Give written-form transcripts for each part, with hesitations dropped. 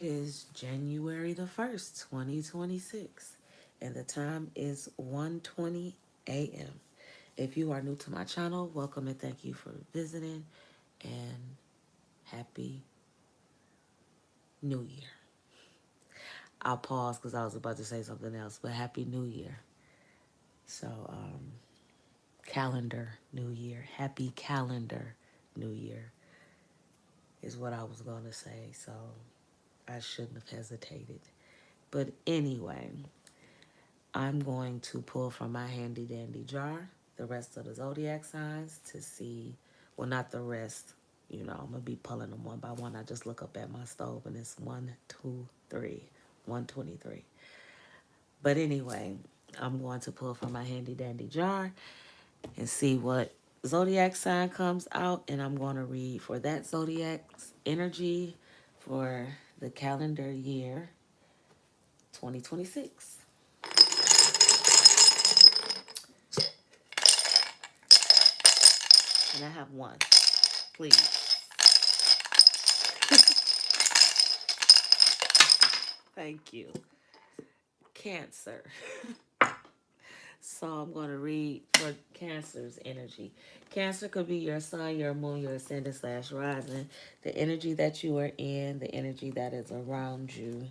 It is January the 1st, 2026, and the time is 1:20 a.m. If you are new to my channel, welcome and thank you for visiting, and happy New Year. I'll pause because I was about to say something else, but happy New Year. So, calendar New Year. Happy calendar New Year is what I was going to say, so I shouldn't have hesitated. But anyway, I'm going to pull from my handy dandy jar the rest of the zodiac signs to see, well, not the rest, I'm going to be pulling them one by one. I just look up at my stove and it's 1, 2, 3, 123. But anyway, I'm going to pull from my handy dandy jar and see what zodiac sign comes out. And I'm going to read for that zodiac's energy for the calendar year 2026. And I have one, please. Thank you. Cancer. So I'm going to read for Cancer's energy. Cancer could be your sun, your moon, your ascendant / rising, the energy that you are in, the energy that is around you,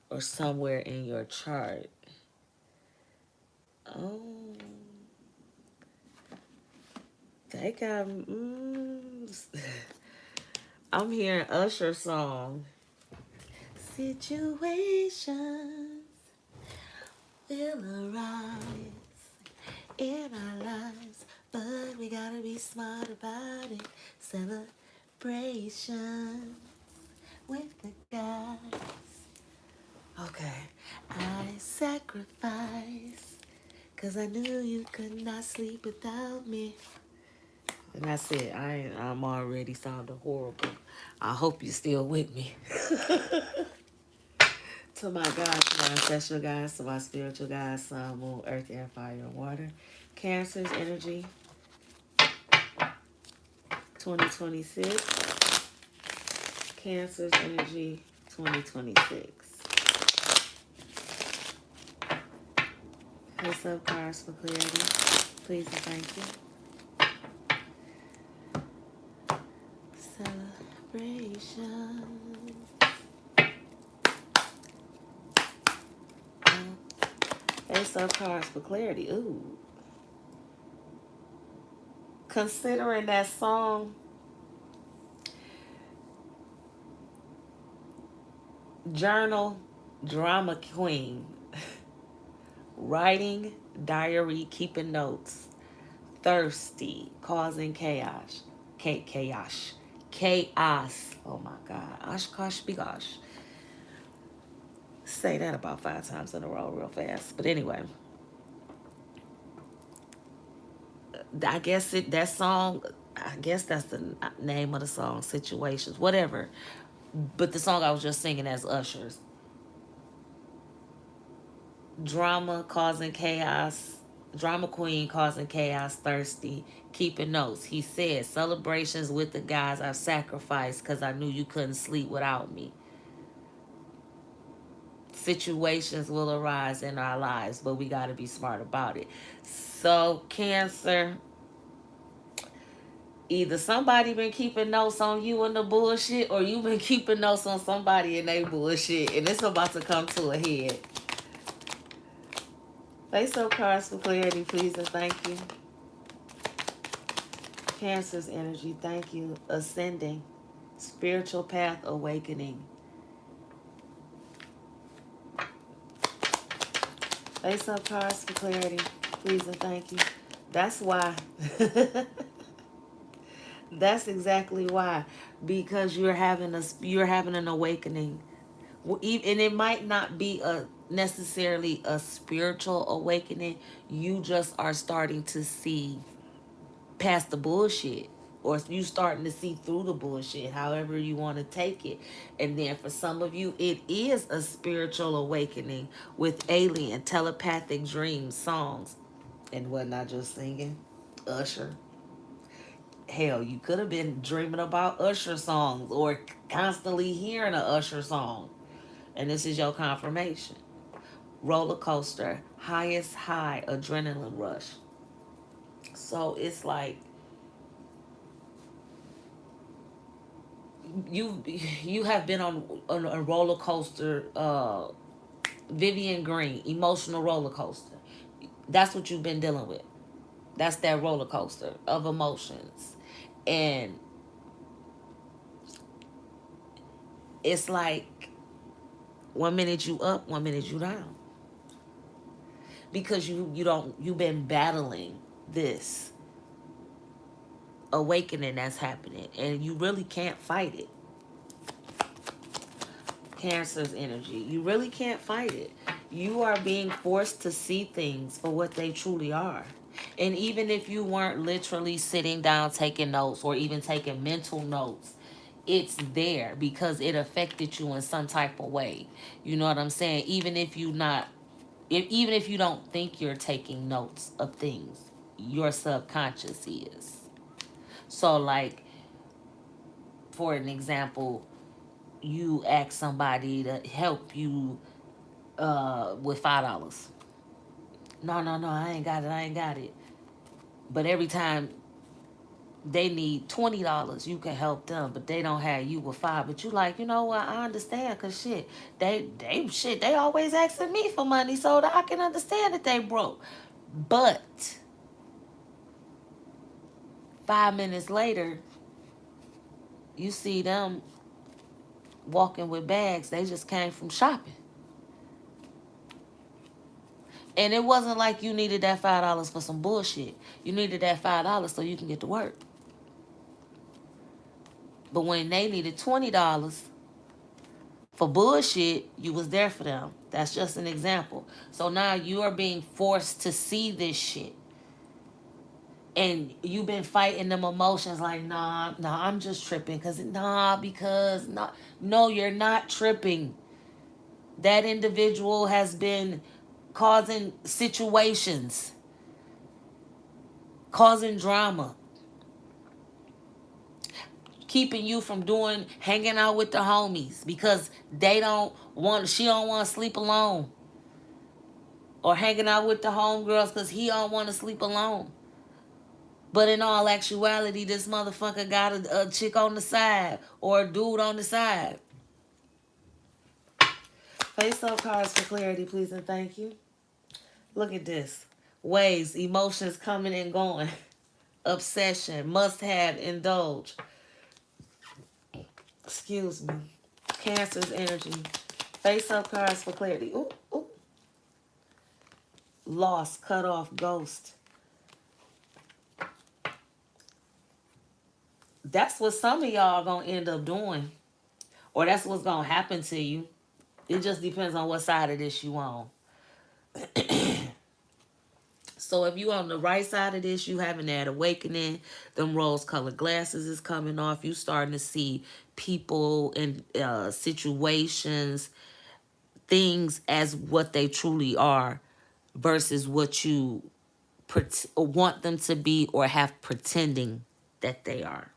or somewhere in your chart. Oh, they got. I'm hearing Usher song. Situations will arise in our lives, but we gotta be smart about it. Celebration with the guys. Okay, I sacrifice, 'cause I knew you could not sleep without me. And that's it. I'm already sounding horrible. I hope you're still with me. To my God, to my ancestral guys, to my spiritual guys, sun, moon, earth, air, fire, and water. Cancer's energy, 2026. Cancer's energy, 2026. Face up cards for clarity. Please and thank you. Celebration. Face up cards for clarity. Ooh. Considering that song, journal, drama queen, writing, diary, keeping notes, thirsty, causing chaos, chaos. Oh my God, Oshkosh bigosh. Say that about 5 times in a row, real fast. But anyway, I guess that song. I guess that's the name of the song. Situations, whatever. But the song I was just singing as Usher's. Drama causing chaos, drama queen causing chaos, thirsty, keeping notes. He said, celebrations with the guys I've sacrificed because I knew you couldn't sleep without me. Situations will arise in our lives, but we got to be smart about it. So, Cancer, either somebody been keeping notes on you and the bullshit, or you been keeping notes on somebody and they bullshit, and it's about to come to a head. Face up cards for clarity, please and thank you. Cancer's energy, thank you. Ascending, spiritual path awakening. Face up cards for clarity, please and thank you. That's why. That's exactly why. Because you're having an awakening, and it might not be a necessarily a spiritual awakening. You just are starting to see past the bullshit, or you starting to see through the bullshit, however you want to take it. And then for some of you, it is a spiritual awakening with alien telepathic dreams, songs, and whatnot. Just singing Usher. Hell, you could have been dreaming about Usher songs or constantly hearing a Usher song. And this is your confirmation. Roller coaster, highest high, adrenaline rush. So it's like you have been on a roller coaster, Vivian Green, emotional roller coaster. That's what you've been dealing with. That's that roller coaster of emotions. And it's like 1 minute you up, 1 minute you down. Because you've been battling this awakening that's happening and you really can't fight it. Cancer's energy. You really can't fight it. You are being forced to see things for what they truly are. And even if you weren't literally sitting down taking notes or even taking mental notes, it's there because it affected you in some type of way. You know what I'm saying? Even if you don't think you're taking notes of things, your subconscious is. So like, for an example, you ask somebody to help you with $5. No, I ain't got it. But every time they need $20, you can help them, but they don't have you with five. But you like, you know what? I understand, cause shit, they always asking me for money, so that I can understand that they broke. But 5 minutes later, you see them walking with bags. They just came from shopping. And it wasn't like you needed that $5 for some bullshit. You needed that $5 so you can get to work. But when they needed $20 for bullshit, you was there for them. That's just an example. So now you are being forced to see this shit. And you've been fighting them emotions like, nah, I'm just tripping. No, you're not tripping. That individual has been causing situations, causing drama, keeping you from hanging out with the homies because she don't want to sleep alone. Or hanging out with the homegirls because he don't want to sleep alone. But in all actuality, this motherfucker got a chick on the side or a dude on the side. Face up cards for clarity, please and thank you. Look at this. Waves, emotions coming and going. Obsession, must have, indulge. Excuse me. Cancer's energy. Face up cards for clarity. Ooh, ooh. Lost, cut off, ghost. That's what some of y'all gonna end up doing. Or that's what's gonna happen to you. It just depends on what side of this you on. So if you on the right side of this, you having that awakening, them rose-colored glasses is coming off. You starting to see people and situations, things as what they truly are versus what you want them to be or have pretending that they are.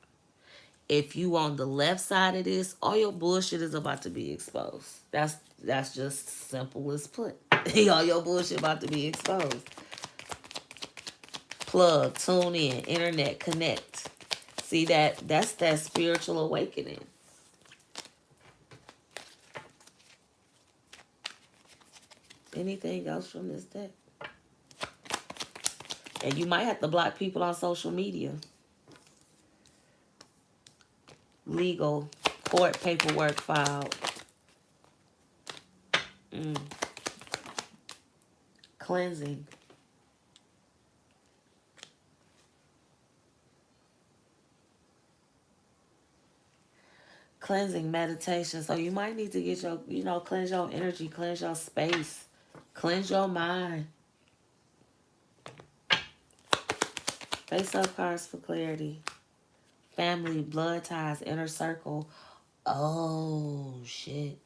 If you on the left side of this, all your bullshit is about to be exposed. That's just simple as put. All your bullshit about to be exposed. Plug, tune in, internet, connect. See that's that spiritual awakening. Anything else from this deck? And you might have to block people on social media. Legal, court paperwork filed. Cleansing. Cleansing meditation. So you might need to get cleanse your energy, cleanse your space, cleanse your mind. Face up cards for clarity. Family, blood ties, inner circle. Oh, shit.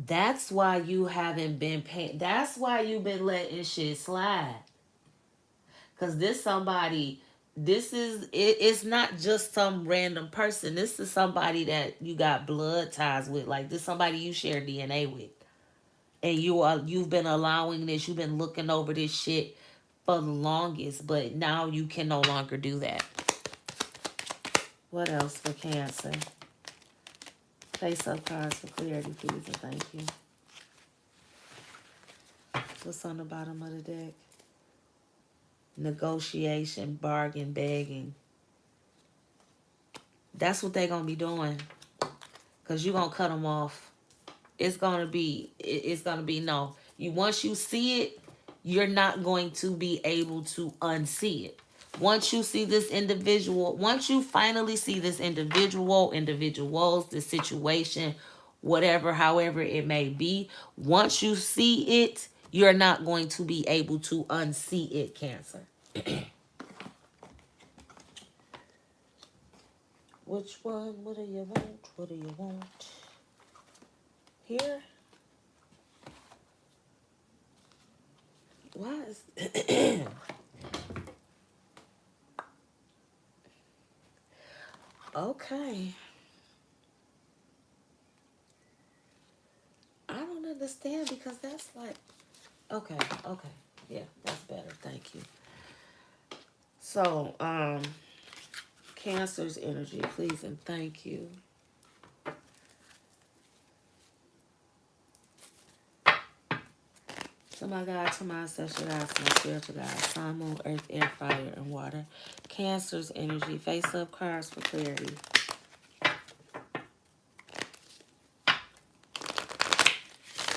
That's why you haven't been paying. That's why you've been letting shit slide. Cause this somebody, this is it, it's not just some random person. This is somebody that you got blood ties with. Like this somebody you share DNA with. And you've been allowing this, you've been looking over this shit for the longest, but now you can no longer do that. What else for Cancer? Face up cards for clarity, please, and thank you. What's on the bottom of the deck? Negotiation, bargain, begging. That's what they're going to be doing. Because you're going to cut them off. It's going to be no. Once you see it, you're not going to be able to unsee it. Once you see this individual, once you finally see this individuals, the situation, whatever, however it may be, once you see it, you're not going to be able to unsee it, Cancer. Which one? What do you want? What do you want? Here? Why is... Okay. I don't understand because that's like... Okay. Yeah, that's better. Thank you. So, Cancer's energy, please and thank you. To my God, to my ancestral God, to my spiritual God, sun, moon, earth, air, fire, and water. Cancer's energy, face up cards for clarity.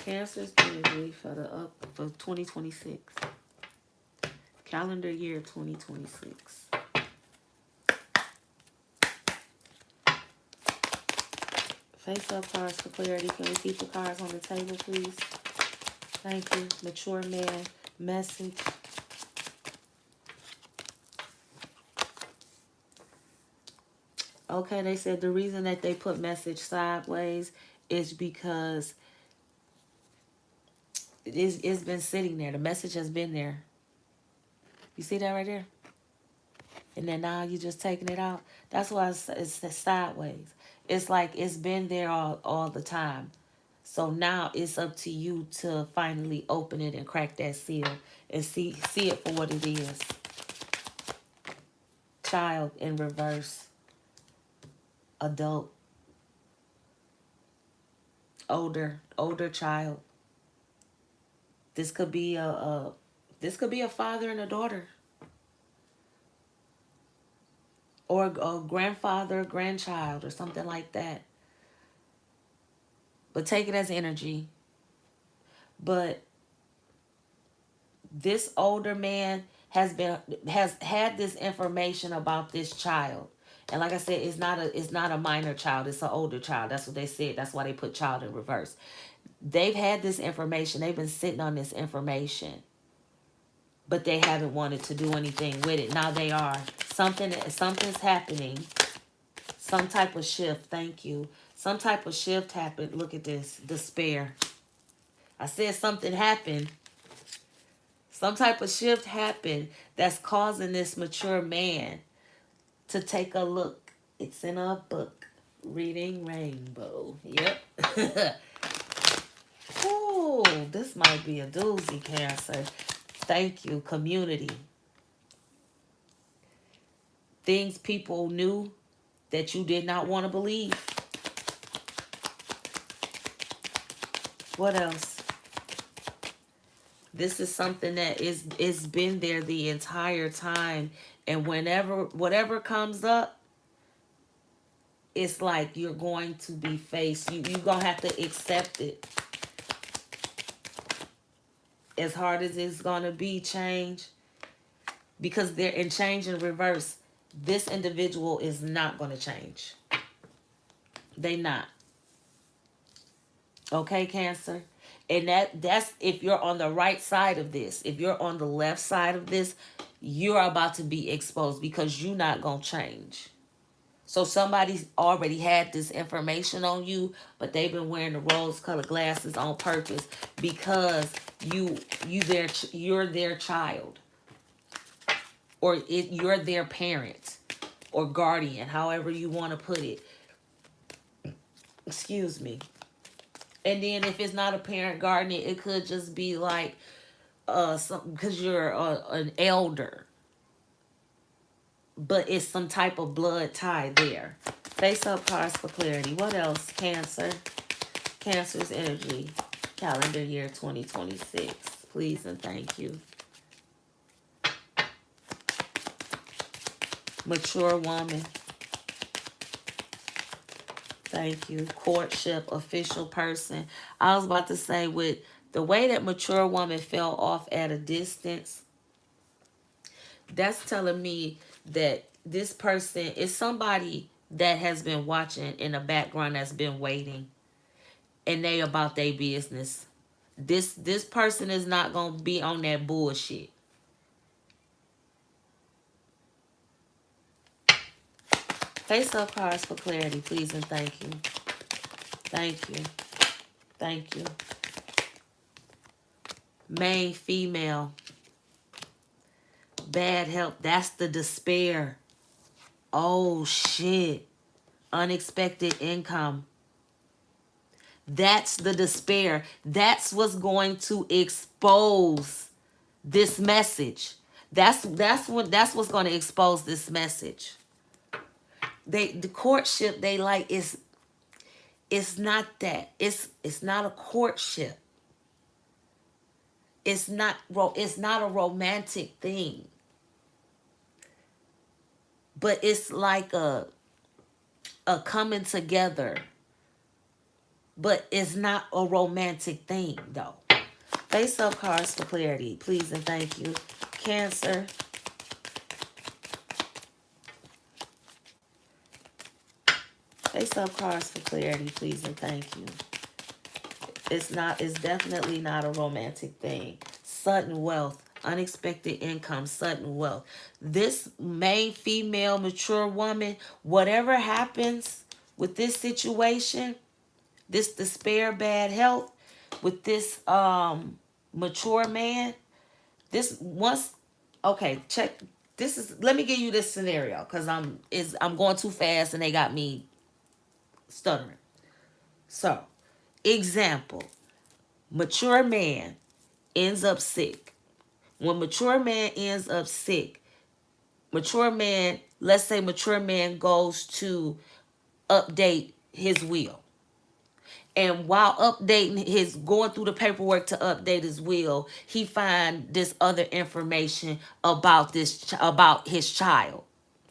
Cancer's energy for 2026. Calendar year 2026. Face up cards for clarity. Can we keep the cards on the table, please? Thank you. Mature man. Message. Okay, they said the reason that they put message sideways is because it's been sitting there. The message has been there. You see that right there? And then now you just taking it out. That's why it's sideways. It's like it's been there all the time. So now it's up to you to finally open it and crack that seal and see it for what it is. Child in reverse. Adult. Older child. This could be a father and a daughter. Or a grandfather, grandchild, or something like that. But take it as energy. But this older man has had this information about this child. And like I said, it's not a minor child, it's an older child. That's what they said. That's why they put child in reverse. They've had this information, they've been sitting on this information. But they haven't wanted to do anything with it. Now they are. Something's happening. Some type of shift. Thank you. Some type of shift happened. Look at this. Despair. I said something happened. Some type of shift happened that's causing this mature man to take a look. It's in a book. Reading Rainbow. Yep. Ooh, this might be a doozy, Cancer. Thank you. Community. Things people knew that you did not want to believe. What else? This is something that is been there the entire time. And whatever comes up, it's like you're going to be faced. You're going to have to accept it. As hard as it's going to be, change. Because they're in change in reverse. This individual is not going to change. They not. Okay, Cancer? And that's if you're on the right side of this. If you're on the left side of this, you're about to be exposed because you're not going to change. So somebody's already had this information on you, but they've been wearing the rose-colored glasses on purpose because you're their child, or you're their parent or guardian, however you want to put it. Excuse me. And then if it's not a parent guardian, it could just be like because you're an elder, but it's some type of blood tie there. Face up cards for clarity. What else? Cancer. Cancer's energy. Calendar year 2026. Please and thank you. Mature woman. Thank you. Courtship, official person. I was about to say, with the way that mature woman fell off at a distance, that's telling me that this person is somebody that has been watching in the background, that's been waiting, and they about their business. This person is not gonna be on that bullshit. Face up cards for clarity, please and thank you. Thank you. Thank you. Main female. Bad health. That's the despair. Oh shit. Unexpected income. That's the despair. That's what's going to expose this message. That's what's going to expose this message. The courtship they like is, it's not that. It's not a courtship. It's not a romantic thing. But it's like a coming together. But it's not a romantic thing though. Face up cards for clarity, please and thank you. Cancer. Face up cards for clarity, please and thank you. It's definitely not a romantic thing. Sudden wealth, unexpected income, sudden wealth. This main female mature woman, whatever happens with this situation, this despair, bad health, with this mature man, this once, okay, check. This is, let me give you this scenario because I'm going too fast and they got me stuttering. So, example, mature man ends up sick. When mature man ends up sick, mature man, let's say mature man goes to update his will. And while going through the paperwork to update his will, he find this other information about about his child.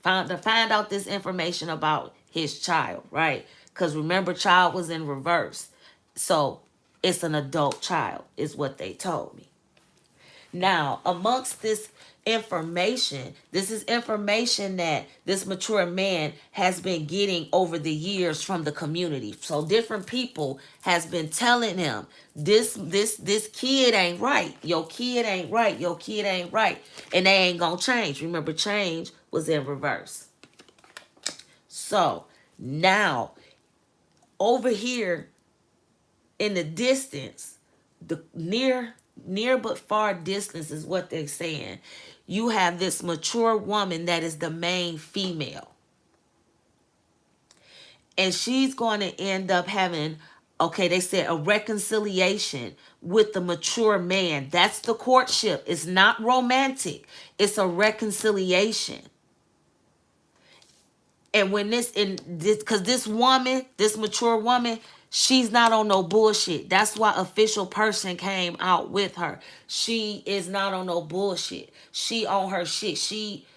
Find out this information about his child, right? Because remember, child was in reverse. So it's an adult child, is what they told me. Now, amongst this information, this is information that this mature man has been getting over the years from the community. So different people has been telling him, this kid ain't right. Your kid ain't right. Your kid ain't right. And they ain't gonna change. Remember, change was in reverse. So now, over here in the distance, the near but far distance is what they're saying. You have this mature woman that is the main female. And she's going to end up having, okay, they said a reconciliation with the mature man. That's the courtship. It's not romantic. It's a reconciliation. And when because this woman, this mature woman, she's not on no bullshit. That's why official person came out with her. She is not on no bullshit. She on her shit. She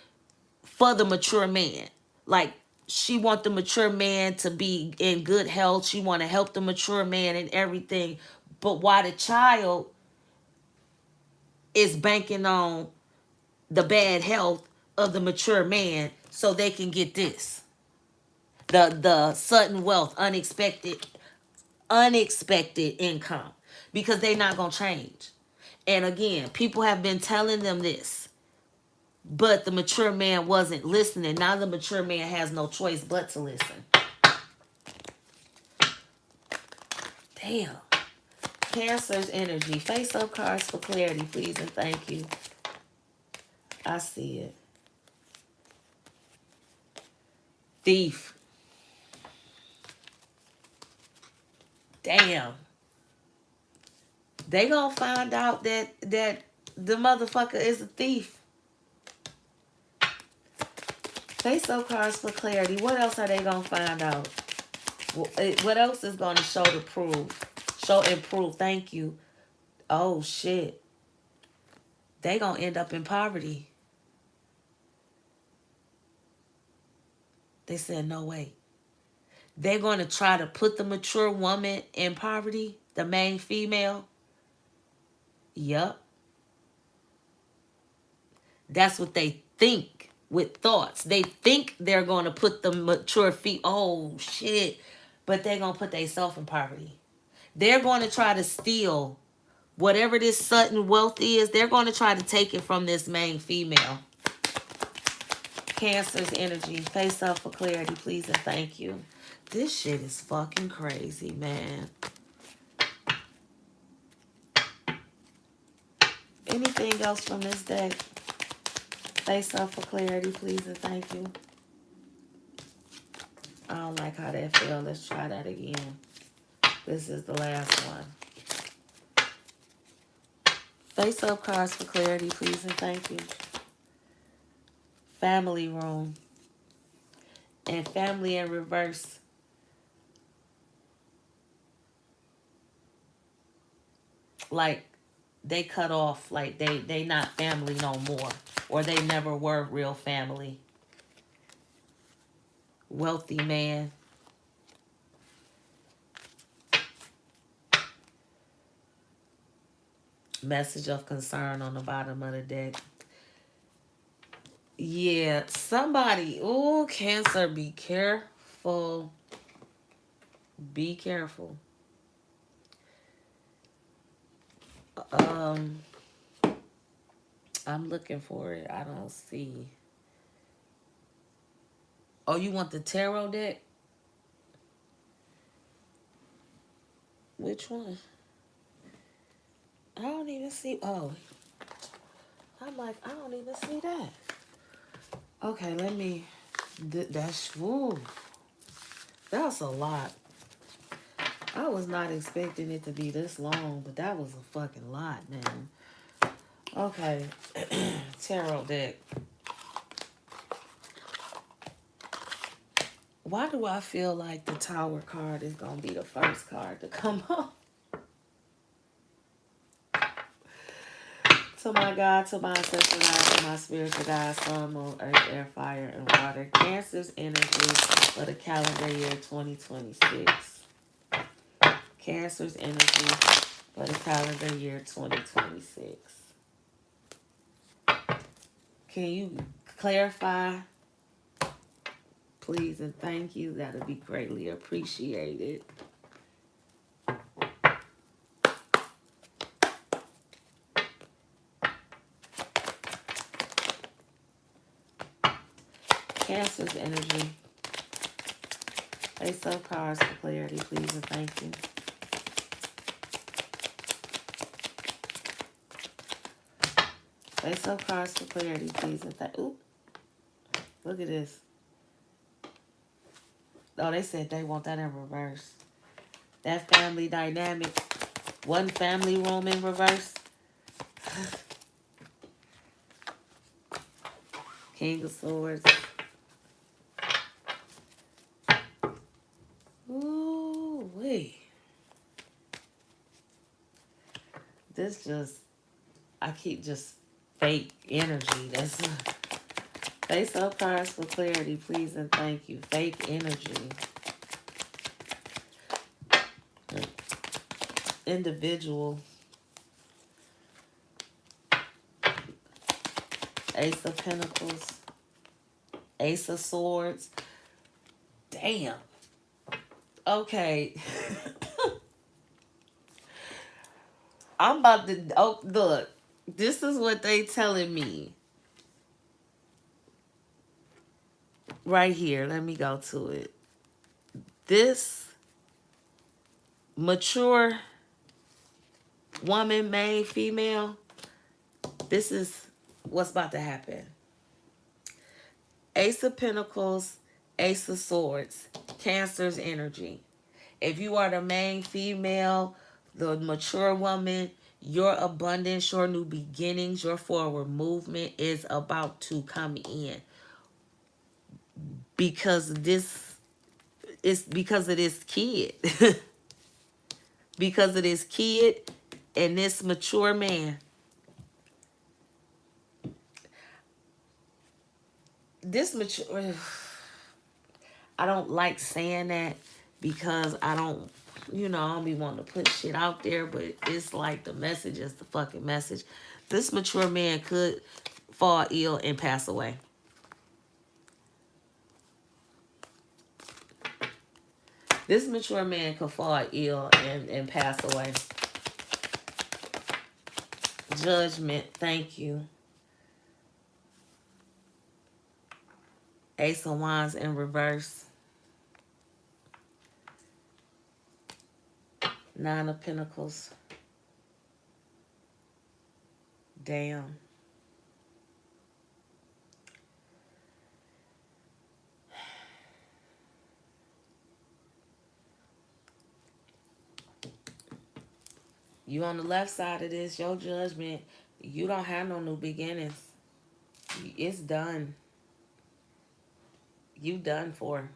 for the mature man. Like, she want the mature man to be in good health. She want to help the mature man and everything. But why the child is banking on the bad health of the mature man so they can get this. The sudden wealth, unexpected income, because they're not going to change. And again, people have been telling them this. But the mature man wasn't listening. Now the mature man has no choice but to listen. Damn. Cancer's energy. Face up cards for clarity, please, and thank you. I see it. Thief. Damn. They gonna find out that the motherfucker is a thief. Face up cards for clarity. What else are they gonna find out? What else is gonna show to prove? Show and prove. Thank you. Oh shit. They gonna end up in poverty. They said no way. They're gonna try to put the mature woman in poverty, the main female. Yup. That's what they think with thoughts. They think they're going to put the mature oh shit, but they're going to put themselves in poverty. They're going to try to steal whatever this sudden wealth is. They're going to try to take it from this main female. Cancer's energy. Face up for clarity, please, and thank you. This shit is fucking crazy, man. Anything else from this deck? Face up for clarity, please, and thank you. I don't like how that felt. Let's try that again. This is the last one. Face up cards for clarity, please, and thank you. Family room. And family in reverse. Like, they cut off. Like, they not family no more. Or they never were real family. Wealthy man. Message of concern on the bottom of the deck. Yeah, somebody. Oh, Cancer, be careful. Be careful. I'm looking for it. I don't see. Oh, you want the tarot deck? Which one? I don't even see. Oh, I'm like, I don't even see that. Okay, let me. That's. Woo. That's a lot. I was not expecting it to be this long, but that was a fucking lot, man. Okay. Tarot deck. Why do I feel like the Tower card is going to be the first card to come up? To my God, to my ancestral God, to my spiritual God, sun, moon, earth, air, fire, and water. Cancer's energy for the calendar year 2026. Cancer's energy for the calendar year 2026. Can you clarify, please, and thank you? That would be greatly appreciated. Cancer's energy. Face up cards for clarity, please, and thank you. Face up cards for clarity, please, and thank you. Ooh, look at this. Oh, they said they want that in reverse. That family dynamic. One family room in reverse. King of Swords. Ooh, wait. This just, I keep just fake energy. That's face up cards for clarity, please, and thank you. Fake energy. Individual. Ace of Pentacles. Ace of Swords. Damn. Okay. I'm about to... Oh, look. This is what they telling me. right here, let me go to it. This mature woman, main female, this is what's about to happen. Ace of Pentacles, Ace of Swords, Cancer's energy. If you are the main female, the mature woman, your abundance, your new beginnings, your forward movement is about to come in. Because this is because of this kid. Because of this kid and this mature man. This mature... I don't like saying that because I don't, I don't be wanting to put shit out there, but it's like the message is the fucking message. This mature man could fall ill and pass away. This mature man could fall ill and pass away. Judgment, thank you. Ace of Wands in reverse. Nine of Pentacles. Damn. You on the left side of this, your judgment, you don't have no new beginnings. It's done. You done for.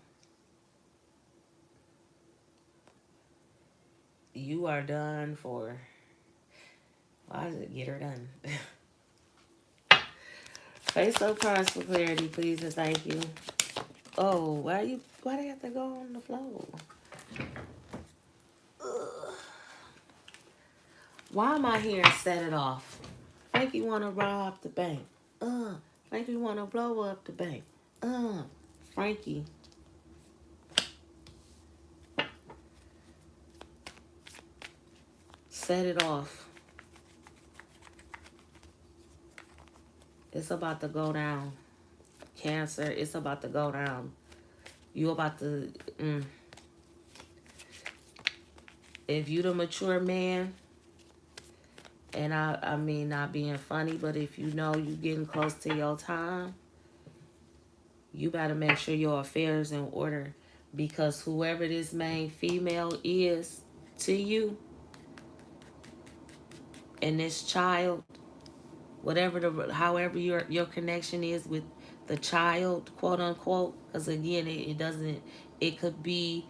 You are done for. Why does it get her done? Face up cards for clarity, please and thank you. Oh, why they have to go on the floor? Ugh. Why am I here and set it off? Frankie wanna rob the bank. Frankie wanna blow up the bank. Frankie. Set it off. It's about to go down. Cancer, it's about to go down. You about to... If you the mature man, and I mean not being funny, but if you know you getting close to your time, you better make sure your affairs in order. Because whoever this main female is to you, and this child, however your connection is with the child, quote unquote, because again, it could be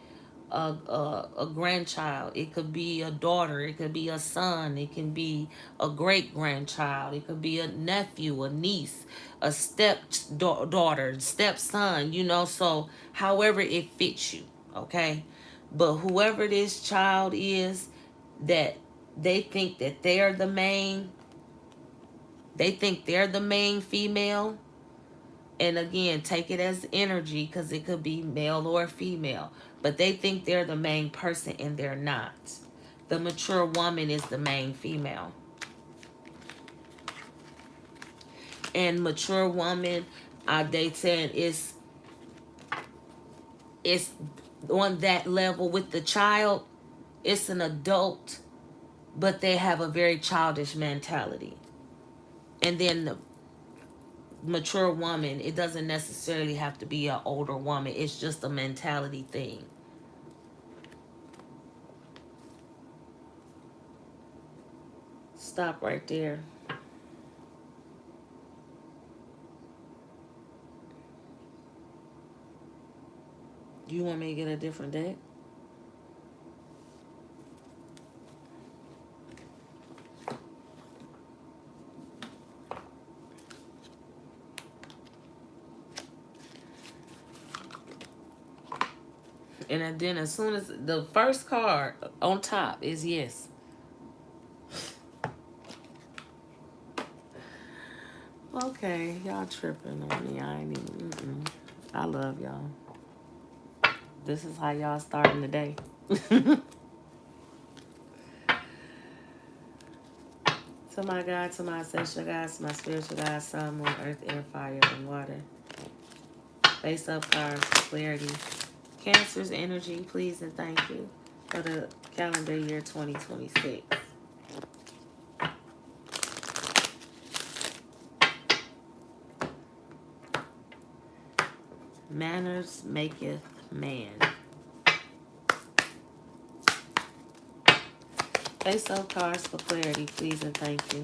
a grandchild, it could be a daughter, it could be a son, it can be a great grandchild, it could be a nephew, a niece, a stepdaughter, stepson, so however it fits you, okay? But whoever this child is that they think that they're the main female. And again, take it as energy because it could be male or female. But they think they're the main person and they're not. The mature woman is the main female. And mature woman, they said it's on that level with the child. It's an adult, but they have a very childish mentality. And then the mature woman, it doesn't necessarily have to be an older woman. It's just a mentality thing. Stop right there. You want me to get a different deck? And then as soon as the first card on top is yes. Okay, y'all tripping on me. I ain't even... I love y'all. This is how y'all starting the day. To my God, to my essential God, to my spiritual God, sun, moon, earth, air, fire, and water. Face-up cards for clarity. Cancer's energy, please and thank you, for the calendar year 2026. Manners maketh man. Face-up cards for clarity, please and thank you.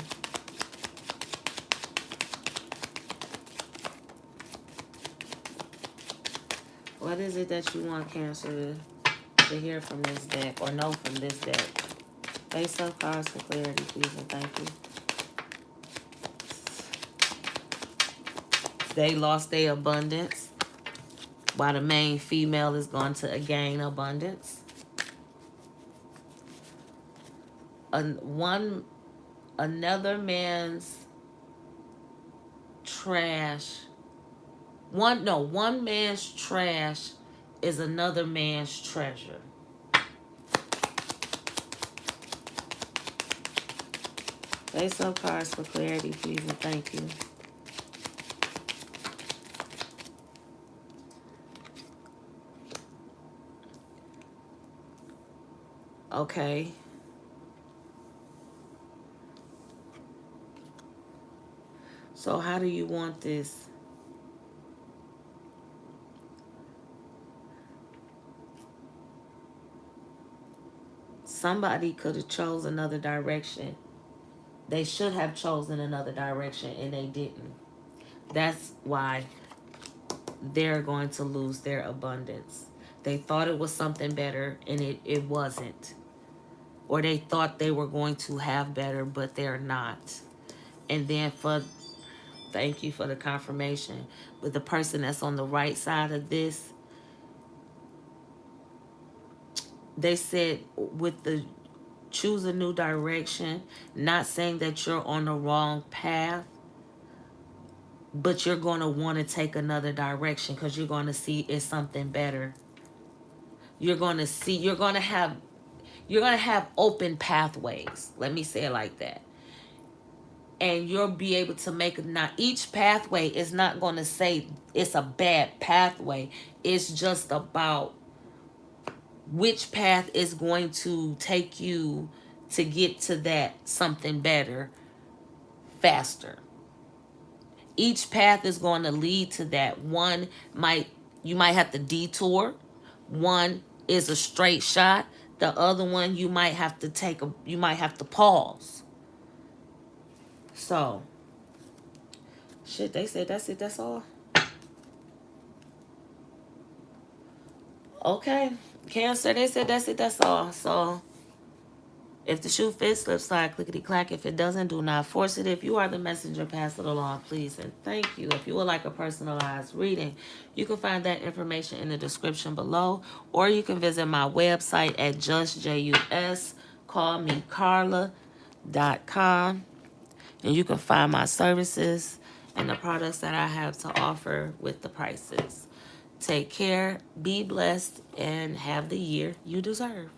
What is it that you want Cancer to hear from this deck or know from this deck? Face-up cards for clarity, please and thank you. They lost their abundance, while the main female is going to gain abundance. Another man's trash. One man's trash is another man's treasure. Face-up cards for clarity, please and thank you. Okay. So how do you want this? Somebody could have chose another direction. They should have chosen another direction and they didn't. That's why they're going to lose their abundance. They thought it was something better and it wasn't. Or they thought they were going to have better, but they're not. And then thank you for the confirmation. But the person that's on the right side of this, they said with the choose a new direction, not saying that you're on the wrong path, but you're going to want to take another direction because you're going to see it's something better. You're going to have open pathways. Let me say it like that. And you'll be able to make it. Now, each pathway is not going to say it's a bad pathway. It's just about which path is going to take you to get to that something better faster. Each path is going to lead to that. You might have to detour. One is a straight shot. The other one you might have to pause. So, shit, they said that's it, that's all. Okay, Cancer, they said that's it, that's all. So, if the shoe fits, slip, slide, clickety-clack. If it doesn't, do not force it. If you are the messenger, pass it along, please, and thank you. If you would like a personalized reading, you can find that information in the description below, or you can visit my website at juscallmecarla.com, and you can find my services and the products that I have to offer with the prices. Take care, be blessed, and have the year you deserve.